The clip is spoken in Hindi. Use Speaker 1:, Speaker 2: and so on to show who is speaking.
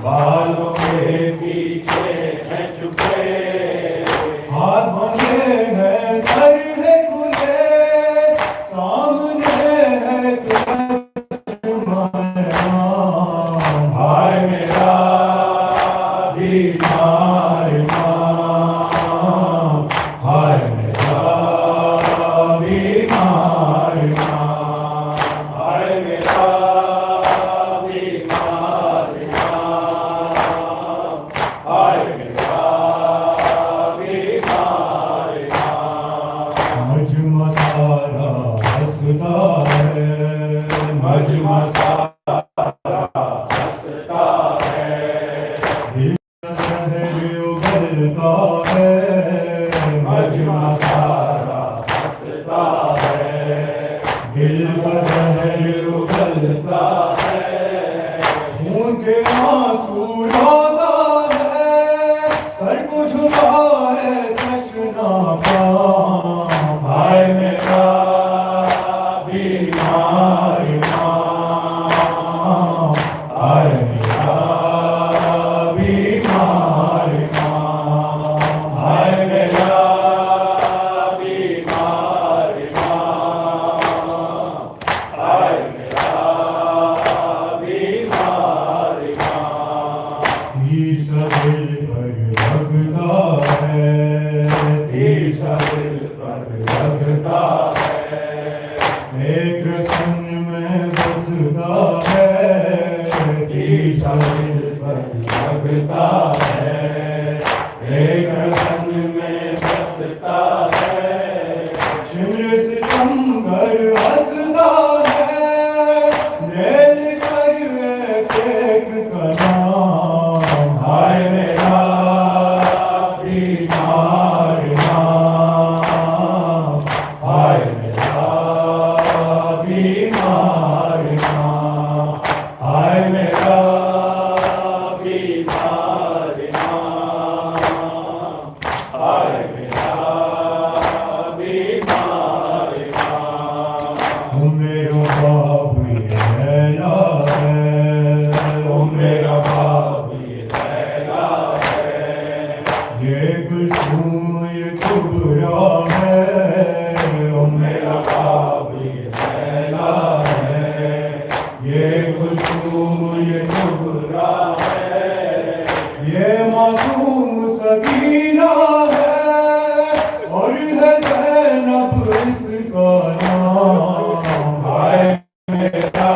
Speaker 1: बालों के पीछे है छुपे है, मजमा सारा हंसता है, उगलता है, मजमा सारा हंसता है, दिल का शहर उगलता है, खून के आंसू रोता है, सर को झुका है तशना का, हाय मेरा बीमार माँ, हाय मेरा बीमार माँ, हाय मेरा बीमार माँ, हाय मेरा बीमार माँ। तीर सा दिल पर लगता है, तीर सा दिल पर लगता है, एक रस्म में बसता है, तीर सा दिल पर लगता है, एक रस्म में बसता है, शिमर सितमगर हंसता है, मेल कर एक का नाम, हाय मेरा बीमार माँ, हाय मेरा बीमार माँ, हाय मेरा बीमार माँ, हाय मेरा बीमार माँ। ओ मेरा बाप ये लैला है, ओ मेरा बाप ये लैला है, ये गुलशूम ये कुबरा है, ओ मेरा बाप ये लैला है, ये गुलशूम ये कुबरा है, ये मासूम सगीरा है, और है ज़ैनब इसका नाम, हाय मेरा